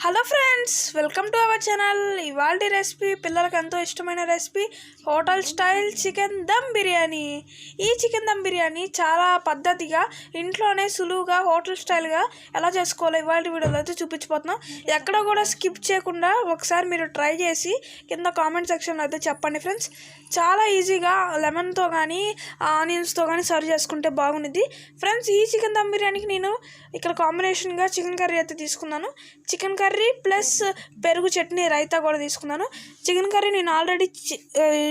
Hello friends, welcome to our channel. ఇవాల్టి recipe పిల్లలకు ఎంతో ఇష్టమైన recipe hotel style chicken dum biryani. ఈ చికెన్ దమ్ బిర్యానీ చాలా పద్ధతిగా ఇంట్లోనే సులువుగా హోటల్ స్టైల్గా ఎలా చేసుకోవాలో ఇవాళ వీడియోలో అయితే చూపించిపోతున్నాం. ఎక్కడ కూడా స్కిప్ చేయకుండా ఒకసారి మీరు ట్రై చేసి కింద కామెంట్ సెక్షన్లో అయితే చెప్పండి ఫ్రెండ్స్. చాలా ఈజీగా లెమన్తో కానీ ఆనియన్స్తో కానీ సర్వ్ చేసుకుంటే బాగుంది ఫ్రెండ్స్. ఈ చికెన్ దమ్ బిర్యానీకి నేను ఇక్కడ కాంబినేషన్గా చికెన్ కర్రీ అయితే తీసుకున్నాను. చికెన్ కర్రీ ప్లస్ పెరుగు చట్నీ రైతా కూడా తీసుకున్నాను. చికెన్ కర్రీ నేను ఆల్రెడీ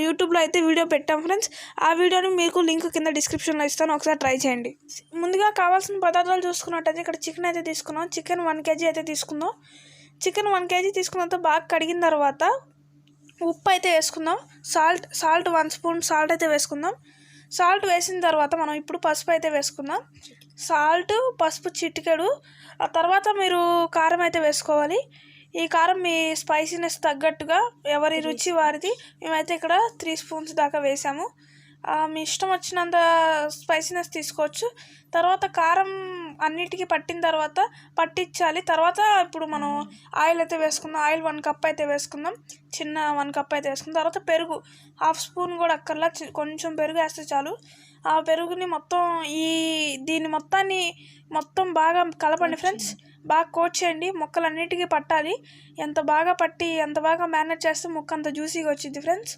యూట్యూబ్లో అయితే వీడియో పెట్టాను ఫ్రెండ్స్. ఆ వీడియోని మీకు లింక్ కింద డిస్క్రిప్షన్లో ఇస్తాను, ఒకసారి ట్రై చేయండి. ముందుగా కావాల్సిన పదార్థాలు చూసుకున్నట్టయితే ఇక్కడ చికెన్ అయితే తీసుకున్నాం. చికెన్ 1 kg అయితే తీసుకుందాం. చికెన్ 1 kg తీసుకున్నంత బాగా కడిగిన తర్వాత ఉప్పు అయితే వేసుకుందాం. సాల్ట్ 1 స్పూన్ సాల్ట్ అయితే వేసుకుందాం. సాల్ట్ వేసిన తర్వాత మనం ఇప్పుడు పసుపు అయితే వేసుకుందాం. సాల్ట్, పసుపు చిటికెడు. ఆ తర్వాత మీరు కారం అయితే వేసుకోవాలి. ఈ కారం మీ స్పైసీనెస్ తగ్గట్టుగా ఎవరి రుచి వారిది. మేమైతే ఇక్కడ 3 స్పూన్స్ దాకా వేసాము. మీ ఇష్టం వచ్చినంత స్పైసీనెస్ తీసుకోవచ్చు. తర్వాత కారం అన్నిటికీ పట్టిన తర్వాత పట్టించాలి. తర్వాత ఇప్పుడు మనం ఆయిల్ అయితే వేసుకుందాం. ఆయిల్ 1 కప్ అయితే వేసుకుందాం. చిన్న 1 కప్ అయితే వేసుకుందాం. తర్వాత పెరుగు 1/2 స్పూన్ కూడా అక్కర్లా, కొంచెం పెరుగు వేస్తే చాలు. ఆ పెరుగుని మొత్తం దీని మొత్తం బాగా కలపండి ఫ్రెండ్స్. బాగా కోట్ చేయండి, ముక్కలన్నిటికీ పట్టాలి. ఎంత బాగా మ్యారినేట్ చేస్తే ముక్క అంత జ్యూసీగా వచ్చింది ఫ్రెండ్స్.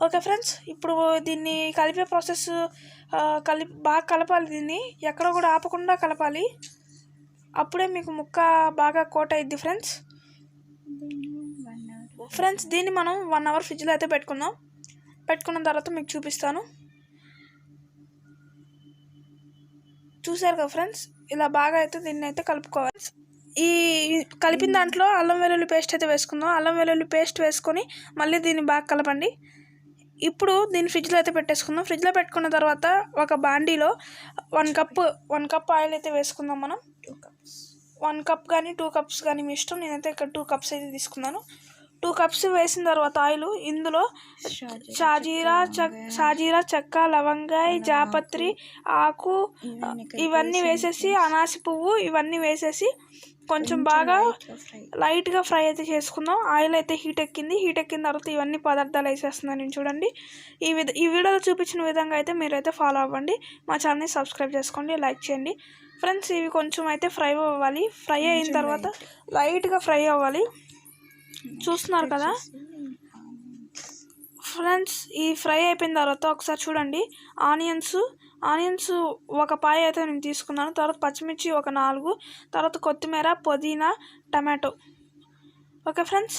ఓకే ఫ్రెండ్స్, ఇప్పుడు దీన్ని కలిపే ప్రాసెస్ బాగా కలపాలి. దీన్ని ఎక్కడ కూడా ఆపకుండా కలపాలి. అప్పుడే మీకు ముక్క బాగా కోట్ అయ్యిద్ది ఫ్రెండ్స్. దీన్ని మనం 1 అవర్ ఫ్రిడ్జ్లో అయితే పెట్టుకుందాం. పెట్టుకున్న తర్వాత మీకు చూపిస్తాను. చూసారు కదా ఫ్రెండ్స్, ఇలా బాగా అయితే దీన్ని అయితే కలుపుకోవాలి. ఈ కలిపిన దాంట్లో అల్లం వెల్లుల్లి పేస్ట్ అయితే వేసుకుందాం. అల్లం వెల్లుల్లి పేస్ట్ వేసుకొని మళ్ళీ దీన్ని బాగా కలపండి. ఇప్పుడు దీన్ని ఫ్రిడ్జ్లో అయితే పెట్టేసుకుందాం. ఫ్రిడ్జ్లో పెట్టుకున్న తర్వాత ఒక బాండీలో 1 కప్ ఆయిల్ అయితే వేసుకుందాం. మనం 1 కప్ కానీ 2 కప్స్ కానీ మీ ఇష్టం. నేనైతే ఇక్కడ 2 కప్స్ అయితే తీసుకున్నాను. 2 కప్స్ వేసిన తర్వాత ఆయిల్, ఇందులో షాజీరా, చెక్క, లవంగాయ, జాపత్రి ఆకు ఇవన్నీ వేసేసి, అనాసి పువ్వు ఇవన్నీ వేసేసి కొంచెం బాగా లైట్గా ఫ్రై అయితే చేసుకుందాం. ఆయిల్ అయితే హీట్ ఎక్కిన తర్వాత ఇవన్నీ పదార్థాలు వేసేస్తున్నాను నేను. చూడండి, ఈ వీడియోలో చూపించిన విధంగా అయితే మీరైతే ఫాలో అవ్వండి. మా ఛానల్ని సబ్స్క్రైబ్ చేసుకోండి, లైక్ చేయండి ఫ్రెండ్స్. ఇవి కొంచెం అయితే ఫ్రై అవ్వాలి. ఫ్రై అయిన తర్వాత లైట్గా ఫ్రై అవ్వాలి. చూస్తున్నారు కదా ఫ్రెండ్స్, ఈ ఫ్రై అయిపోయిన తర్వాత ఒకసారి చూడండి. ఆనియన్స్ 1 పాయ అయితే నేను తీసుకున్నాను. తర్వాత పచ్చిమిర్చి ఒక 4, తర్వాత కొత్తిమీర, పుదీనా, టమాటో. ఓకే ఫ్రెండ్స్,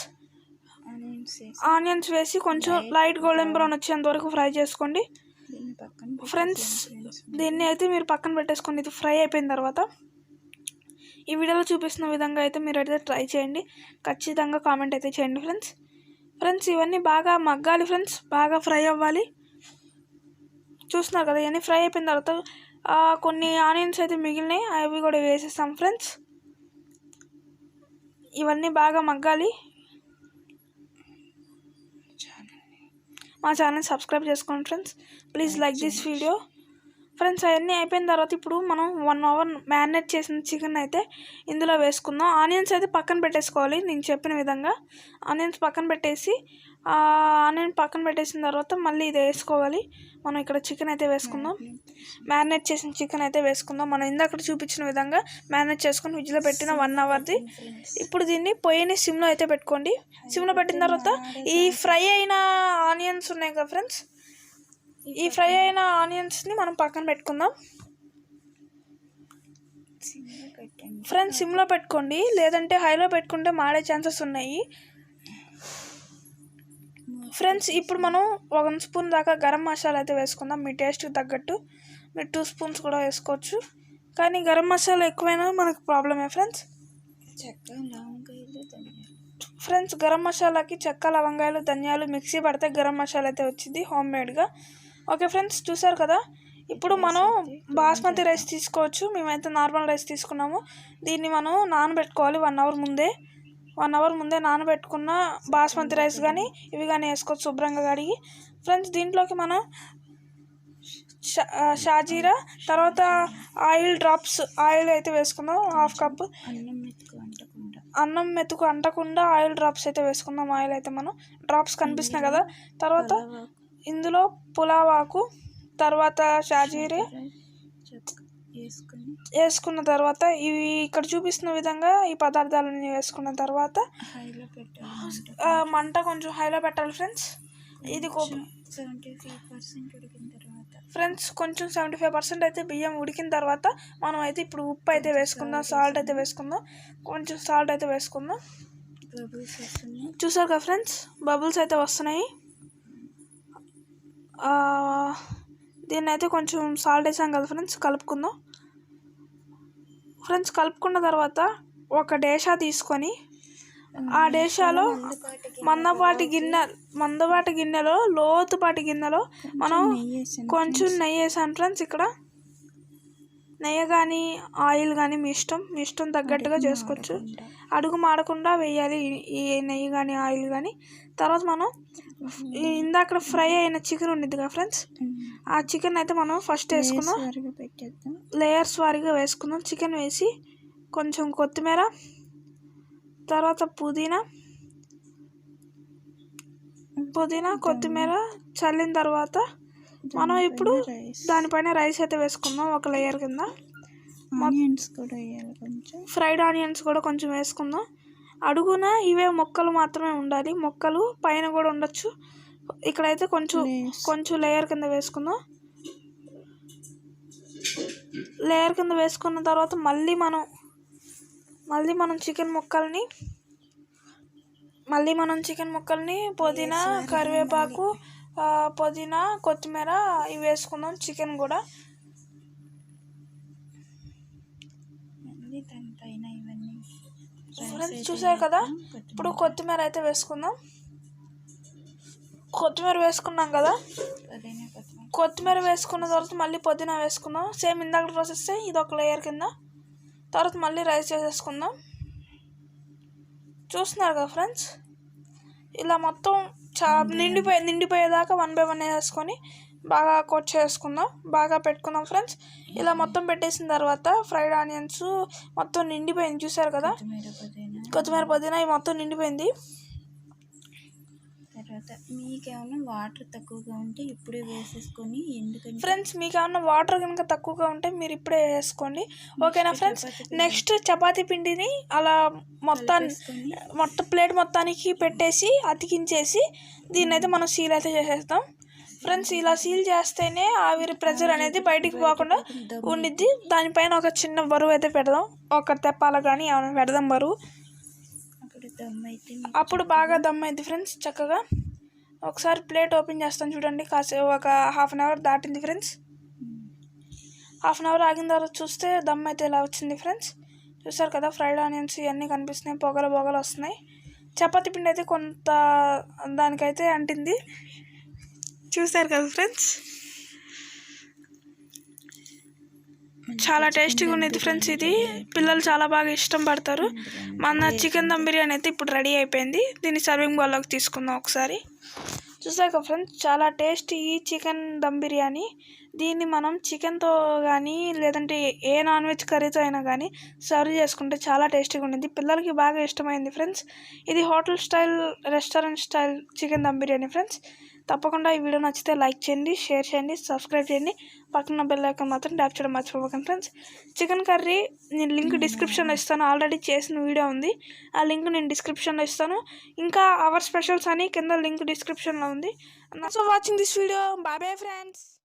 ఆనియన్స్ వేసి కొంచెం లైట్ గోల్డెన్ బ్రౌన్ వచ్చేంత వరకు ఫ్రై చేసుకోండి ఫ్రెండ్స్. దీన్ని అయితే మీరు పక్కన పెట్టేసుకోండి. ఇది ఫ్రై అయిపోయిన తర్వాత ఈ వీడియోలో చూపిస్తున్న విధంగా అయితే మీరు అయితే ట్రై చేయండి. ఖచ్చితంగా కామెంట్ అయితే చేయండి ఫ్రెండ్స్. ఇవన్నీ బాగా మగ్గాలి ఫ్రెండ్స్, బాగా ఫ్రై అవ్వాలి. చూస్తున్నారు కదా, ఇవన్నీ ఫ్రై అయిపోయిన తర్వాత కొన్ని ఆనియన్స్ అయితే మిగిలినాయి, అవి కూడా వేసేస్తాం ఫ్రెండ్స్. ఇవన్నీ బాగా మగ్గాలి. మా ఛానల్ సబ్స్క్రైబ్ చేసుకోండి friends. Please like this video friends. అవన్నీ అయిపోయిన తర్వాత ఇప్పుడు మనం 1 అవర్ మ్యారినేట్ చేసిన చికెన్ అయితే ఇందులో వేసుకుందాం. ఆనియన్స్ అయితే పక్కన పెట్టేసుకోవాలి. నేను చెప్పిన విధంగా ఆనియన్స్ పక్కన పెట్టేసిన తర్వాత మళ్ళీ ఇది వేసుకోవాలి. మనం ఇక్కడ చికెన్ అయితే వేసుకుందాం. మ్యారినేట్ చేసిన చికెన్ అయితే వేసుకుందాం. మనం ఇందాక చూపించిన విధంగా మ్యారినేట్ చేసుకొని ఫ్రిడ్జ్లో పెట్టిన 1 అవర్ది. ఇప్పుడు దీన్ని పొయ్యిని సిమ్లో అయితే పెట్టుకోండి. సిమ్లో పెట్టిన తర్వాత ఈ ఫ్రై అయిన ఆనియన్స్ ఉన్నాయి కదా ఫ్రెండ్స్, ఈ ఫ్రై అయిన ఆనియన్స్ని మనం పక్కన పెట్టుకుందాం ఫ్రెండ్స్. సిమ్లో పెట్టుకోండి, లేదంటే హైలో పెట్టుకుంటే మాడే ఛాన్సెస్ ఉన్నాయి ఫ్రెండ్స్. ఇప్పుడు మనం 1 స్పూన్ దాకా గరం మసాలా అయితే వేసుకుందాం. మీ టేస్ట్కి తగ్గట్టు మీరు 2 స్పూన్స్ కూడా వేసుకోవచ్చు, కానీ గరం మసాలా ఎక్కువైనా మనకు ప్రాబ్లమే ఫ్రెండ్స్. గరం మసాలాకి చెక్క, లవంగాయలు, ధనియాలు మిక్సీ పడితే గరం మసాలా అయితే వచ్చింది హోమ్ మేడ్గా. ఓకే ఫ్రెండ్స్, చూసారు కదా. ఇప్పుడు మనం బాస్మతి రైస్ తీసుకోవచ్చు. మేమైతే నార్మల్ రైస్ తీసుకున్నాము. దీన్ని మనం నానబెట్టుకోవాలి 1 అవర్ ముందే నానబెట్టుకున్న బాస్మతి రైస్ కానీ ఇవి కానీ వేసుకోవచ్చు శుభ్రంగా కడిగి ఫ్రెండ్స్. దీంట్లోకి మనం షాజీరా, తర్వాత ఆయిల్ డ్రాప్స్ ఆయిల్ అయితే వేసుకుందాం 1/2 కప్. అన్నం మెతుకు అంటకుండా ఆయిల్ డ్రాప్స్ అయితే వేసుకుందాం. ఆయిల్ అయితే మనం డ్రాప్స్ కనిపిస్తున్నాయి కదా. తర్వాత ఇందులో పులావాకు, తర్వాత షాజీరే వేసుకున్న తర్వాత ఇవి ఇక్కడ చూపిస్తున్న విధంగా ఈ పదార్థాలన్నీ వేసుకున్న తర్వాత మంట కొంచెం హైలో పెట్టాలి ఫ్రెండ్స్. ఇది 75% ఉడికిన తర్వాత ఫ్రెండ్స్ కొంచెం 75% అయితే బియ్యం ఉడికిన తర్వాత మనం అయితే ఇప్పుడు ఉప్పు అయితే వేసుకుందాం, సాల్ట్ అయితే వేసుకుందాం. కొంచెం సాల్ట్ అయితే వేసుకుందాం. చూసారు కదా ఫ్రెండ్స్, బబుల్స్ అయితే వస్తున్నాయి. దీన్ని అయితే కొంచెం సాల్ట్ వేసాం కదా ఫ్రెండ్స్, కలుపుకుందాం. ఫ్రెండ్స్ కలుపుకున్న తర్వాత ఒక డేషా తీసుకొని ఆ డేషాలో మందపాటి గిన్నెలో లోతుపాటి గిన్నెలో మనం కొంచెం నెయ్యి వేసాను ఫ్రెండ్స్. ఇక్కడ నెయ్యి కానీ ఆయిల్ కానీ మీ ఇష్టం తగ్గట్టుగా చేసుకోవచ్చు. అడుగు మాడకుండా వేయాలి ఈ నెయ్యి కానీ ఆయిల్ కానీ. తర్వాత మనం ఇందాక ఫ్రై అయిన చికెన్ ఉండిద్ది కదా ఫ్రెండ్స్, ఆ చికెన్ అయితే మనం ఫస్ట్ వేసుకుందాం. లేయర్స్ వారీగా వేసుకుందాం. చికెన్ వేసి కొంచెం కొత్తిమీర, తర్వాత పుదీనా కొత్తిమీర చల్లిన తర్వాత మనం ఇప్పుడు దానిపైన రైస్ అయితే వేసుకుందాం. ఒక లేయర్ కింద ఫ్రైడ్ ఆనియన్స్ కూడా కొంచెం వేసుకుందాం. అడుగున ఇవే మొక్కలు మాత్రమే ఉండాలి, మొక్కలు పైన కూడా ఉండొచ్చు. ఇక్కడైతే కొంచెం లేయర్ కింద వేసుకుందాం. లేయర్ కింద వేసుకున్న తర్వాత మళ్ళీ మనం చికెన్ ముక్కల్ని పుదీనా, కరివేపాకు, పుదీనా, కొత్తిమీర ఇవి వేసుకుందాం. చికెన్ కూడా ఫ్రెండ్స్ చూసారు కదా. ఇప్పుడు కొత్తిమీర అయితే వేసుకుందాం. కొత్తిమీర వేసుకున్నాం కదా. కొత్తిమీర వేసుకున్న తర్వాత మళ్ళీ పుదీనా వేసుకుందాం. సేమ్ ఇందాక ప్రాసెస్, ఇది ఒక లేయర్ కింద. తర్వాత మళ్ళీ రైస్ వేసేసుకుందాం. చూస్తున్నారు కదా ఫ్రెండ్స్, ఇలా మొత్తం నిండిపోయేదాకా 1 by 1 వేసుకొని బాగా కోట్ చేసుకుందాం, బాగా పెట్టుకుందాం ఫ్రెండ్స్. ఇలా మొత్తం పెట్టేసిన తర్వాత ఫ్రైడ్ ఆనియన్స్ మొత్తం నిండిపోయింది. చూసారు కదా, కొత్తిమీర పుదీనా ఇవి మొత్తం నిండిపోయింది. తర్వాత మీకేమన్నా వాటర్ తక్కువగా ఉంటే ఇప్పుడే వేసేసుకొని, ఎందుకంటే ఫ్రెండ్స్ మీకేమన్నా వాటర్ కనుక తక్కువగా ఉంటే మీరు ఇప్పుడే వేసుకోండి, ఓకేనా ఫ్రెండ్స్. నెక్స్ట్ చపాతీ పిండిని అలా మొత్తం ప్లేట్ మొత్తానికి పెట్టేసి అతికించేసి దీన్ని అయితే మనం సీల్ అయితే చేసేస్తాం ఫ్రెండ్స్. ఇలా సీల్ చేస్తేనే ఆవిరి ప్రెజర్ అనేది బయటికి పోకుండా ఉండిద్ది. దానిపైన ఒక చిన్న బరువు అయితే పెడదాం, ఒక తెప్పాల కానీ ఏమైనా పెడదాం బరువు. అప్పుడు బాగా దమ్ అయింది ఫ్రెండ్స్ చక్కగా. ఒకసారి ప్లేట్ ఓపెన్ చేస్తాను చూడండి. కాసేపు ఒక 1/2 an hour దాటింది ఫ్రెండ్స్. 1/2 an hour ఆగిన తర్వాత చూస్తే దమ్ అయితే ఇలా వచ్చింది ఫ్రెండ్స్. చూసారు కదా, ఫ్రైడ్ ఆనియన్స్ ఇవన్నీ కనిపిస్తున్నాయి, పొగలు వస్తున్నాయి. చపాతీ పిండి అయితే కొంత దానికైతే అంటింది. చూసారు కదా ఫ్రెండ్స్, చాలా టేస్టీగా ఉండేది ఫ్రెండ్స్. ఇది పిల్లలు చాలా బాగా ఇష్టం పడతారు. మన చికెన్ దమ్ బిర్యానీ అయితే ఇప్పుడు రెడీ అయిపోయింది. దీన్ని సర్వింగ్ బౌల్లోకి తీసుకుందాం ఒకసారి. చూసాక ఫ్రెండ్స్, చాలా టేస్టీ ఈ చికెన్ దమ్ బిర్యానీ. దీన్ని మనం చికెన్తో కానీ లేదంటే ఏ నాన్ వెజ్ కర్రీతో అయినా కానీ సర్వ్ చేసుకుంటే చాలా టేస్టీగా ఉండేది, పిల్లలకి బాగా ఇష్టమైంది ఫ్రెండ్స్. ఇది hotel style, restaurant style chicken dum biryani friends. తప్పకుండా ఈ వీడియో నచ్చితే లైక్ చేయండి, షేర్ చేయండి, సబ్స్క్రైబ్ చేయండి. పక్కన బెల్ ఐకాన్ మాత్రం ట్యాప్ చేయడం మర్చిపోకండి ఫ్రెండ్స్. చికెన్ కర్రీ నేను లింక్ డిస్క్రిప్షన్లో ఇస్తాను, ఆల్రెడీ చేసిన వీడియో ఉంది, ఆ లింక్ నేను డిస్క్రిప్షన్లో ఇస్తాను. ఇంకా అవర్ స్పెషల్స్ అని కింద లింక్ డిస్క్రిప్షన్లో ఉంది. So watching this video, bye bye friends.